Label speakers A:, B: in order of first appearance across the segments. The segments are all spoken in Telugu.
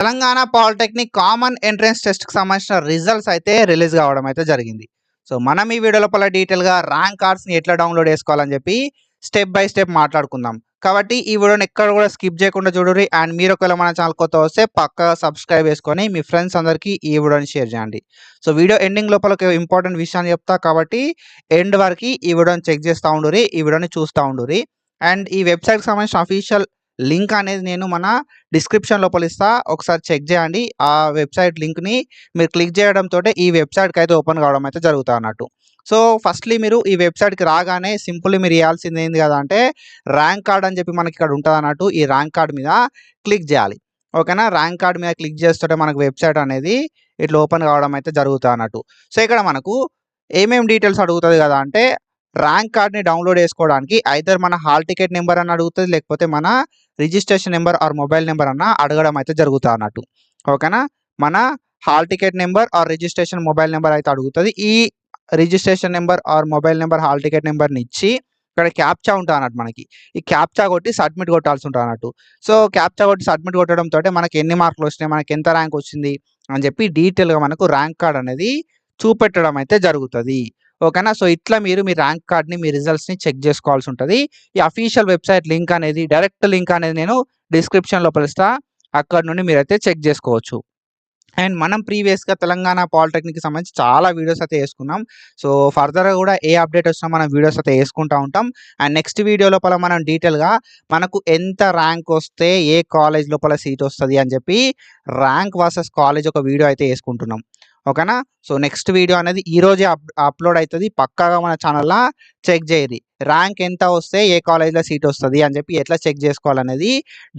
A: తెలంగాణ పాలిటెక్నిక్ కామన్ ఎంట్రన్స్ టెస్ట్‌కి సంబంధించిన రిజల్ట్స్ అయితే రిలీజ్ కావడం అయితే జరిగింది. సో, మనం ఈ వీడియో లోపల డీటెయిల్‌గా ర్యాంక్ కార్డ్స్‌ని ఎట్లా డౌన్‌లోడ్ చేసుకోవాలని చెప్పి స్టెప్ బై స్టెప్ మాట్లాడుకుందాం. కాబట్టి ఈ వీడియోని ఎక్కడ కూడా స్కిప్ చేయకుండా చూడుర్రి. అండ్ మీరు ఒకవేళ మన ఛానల్ కొత్తగా వస్తే పక్కాగా సబ్స్క్రైబ్ చేసుకొని మీ ఫ్రెండ్స్ అందరికీ ఈ వీడియోని షేర్ చేయండి. సో, వీడియో ఎండింగ్ లోపల ఒక ఇంపార్టెంట్ విషయాన్ని చెప్తా కాబట్టి ఎండ్ వరకి ఈ వీడియోని చెక్ చేస్తా ఉండుర్రి. ఈ వీడియోని చూస్తా ఉండుర్రి. అండ్ ఈ వెబ్‌సైట్‌కి సంబంధించిన అఫీషియల్ లింక్ అనేది నేను మన డిస్క్రిప్షన్ లోపల ఇస్తా. ఒకసారి చెక్ చేయండి. ఆ వెబ్‌సైట్ లింక్‌ని మీరు క్లిక్ చేయడంతోటే ఈ వెబ్‌సైట్‌కి అయితే ఓపెన్ కావడం అయితే జరుగుతా అన్నట్టు. సో, ఫస్ట్‌లీ మీరు ఈ వెబ్‌సైట్‌కి రాగానే సింపుల్లీ మీరు చేయాల్సింది ఏంది కదా అంటే ర్యాంక్ కార్డ్ అని చెప్పి మనకి ఇక్కడ ఉంటదన్నట్టు. ఈ ర్యాంక్ కార్డ్ మీద క్లిక్ చేయాలి. ఓకేనా? ర్యాంక్ కార్డ్ మీద క్లిక్ చేస్తుంటే మనకు వెబ్‌సైట్ అనేది ఇట్లా ఓపెన్ కావడం అయితే జరుగుతా అన్నట్టు. సో, ఇక్కడ మనకు ఏమేం డీటెయిల్స్ అడుగుతది కదా అంటే ర్యాంక్ కార్డ్‌ని డౌన్‌లోడ్ చేసుకోవడానికి ఐదర్ మన హాల్ టికెట్ నంబర్ అని అడుగుతది. లేకపోతే మన registration number or mobile number అన్న అడగడం అయితే జరుగుతా అన్నట్టు. ఓకేనా? మన hall ticket number or registration mobile number అయితే అడుగుతది. ఈ registration number or mobile number hall ticket నంబర్‌ని ఇచ్చి ఇక్కడ క్యాప్చా ఉంటదన్నట్టు మనకి. ఈ క్యాప్చా కొట్టి సబ్మిట్ కొట్టాల్సి ఉంటదన్నట్టు. సో, క్యాప్చా కొట్టి సబ్మిట్ కొట్టడంతోటే మనకి ఎన్ని మార్కులు వచ్చినాయి, మనకి ఎంత ర్యాంక్ వచ్చింది అని చెప్పి డీటెయిల్‌గా మనకు ర్యాంక్ కార్డ్ అనేది చూపెట్టడం అయితే జరుగుతది. ఓకేనా? సో, ఇట్లా మీరు మీ ర్యాంక్ కార్డ్‌ని, మీ రిజల్ట్స్‌ని చెక్ చేసుకోవాల్సి ఉంటది. ఈ అఫీషియల్ వెబ్‌సైట్ లింక్ అనేది డైరెక్ట్ లింక్ అనేది నేను డిస్క్రిప్షన్ లోపల ఇస్తా. అక్కడ నుండి మీరైతే చెక్ చేసుకోవచ్చు. అండ్ మనం ప్రీవియస్‌గా తెలంగాణ పాలిటెక్నిక్‌కి సంబంధించి చాలా వీడియోస్ అయితే చేసుకున్నాం. సో, ఫర్దర్‌గా కూడా ఏ అప్డేట్ వచ్చినా మనం వీడియోస్ అయితే చేసుకుంటా ఉంటాం. అండ్ నెక్స్ట్ వీడియో లోపల మనం డీటెయిల్‌గా మనకు ఎంత ర్యాంక్ వస్తే ఏ కాలేజ్ లోపల సీట్ వస్తది అని చెప్పి ర్యాంక్ వర్సెస్ కాలేజ్ ఒక వీడియో అయితే చేసుకుంటున్నాం. ఓకేనా? సో, నెక్స్ట్ వీడియో అనేది ఈ రోజే అప్‌లోడ్ అయితది. పక్కాగా మన ఛానల్‌ల చెక్ చేయిర్రి. ర్యాంక్ ఎంత వస్తే ఏ కాలేజ్‌లో సీట్ వస్తది అని చెప్పి ఎట్లా చెక్ చేసుకోవాలనేది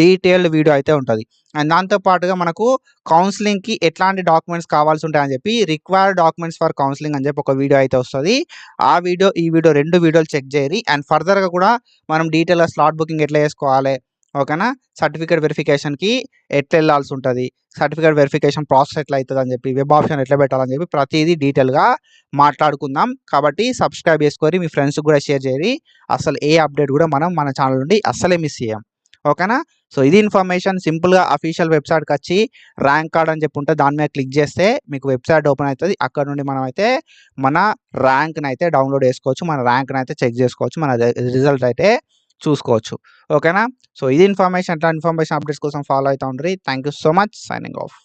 A: డీటెయిల్డ్ వీడియో అయితే ఉంటది. అండ్ దాంతో పాటుగా మనకు కౌన్సెలింగ్‌కి ఎట్లాంటి డాక్యుమెంట్స్ కావాల్సి ఉంటాయని చెప్పి రిక్వైర్డ్ డాక్యుమెంట్స్ ఫర్ కౌన్సెలింగ్ అని చెప్పి ఒక వీడియో అయితే వస్తది. ఆ వీడియో, ఈ వీడియో 2 వీడియోలు చెక్ చేయిర్రి. అండ్ ఫర్దర్‌గా కూడా మనం డీటెయిల్‌గా స్లాట్ బుకింగ్ ఎట్లా చేసుకోవాలి, ఓకేనా? సర్టిఫికేట్ వెరిఫికేషన్‌కి ఎట్లా ఎళ్ళాల్సి ఉంటది, సర్టిఫికేట్ వెరిఫికేషన్ ప్రాసెస్ ఎట్లా అయితదని చెప్పి, వెబ్ ఆప్షన్ ఎట్లా పెట్టాలని చెప్పి ప్రతీదీ డీటెయిల్‌గా మాట్లాడుకుందాం. కాబట్టి సబ్స్క్రైబ్ చేసుకోర్రి. మీ ఫ్రెండ్స్‌కి కూడా షేర్ చేయిర్రి. అసలు ఏ అప్డేట్ కూడా మనం మన ఛానల్ నుండి అస్సలే మిస్ చేయం. ఓకేనా? సో, ఇది ఇన్ఫర్మేషన్. సింపుల్‌గా అఫీషియల్ వెబ్‌సైట్‌కొచ్చి ర్యాంక్ కార్డ్ అని చెప్పి ఉంటది. దాని మీద క్లిక్ చేస్తే మీకు వెబ్‌సైట్ ఓపెన్ అయితది. అక్కడ నుండి మనమైతే మన ర్యాంక్‌నైతే డౌన్‌లోడ్ చేసుకోవచ్చు. మన ర్యాంక్‌నైతే చెక్ చేసుకోవచ్చు. మన రిజల్ట్ అయితే చూసుకోవచ్చు. ఓకేనా? సో, ఇది ఇన్ఫర్మేషన్. ఇట్లాంటి ఇన్ఫర్మేషన్ అప్డేట్స్ కోసం ఫాలో అయితా ఉండుర్రి. Thank you so much. Signing of.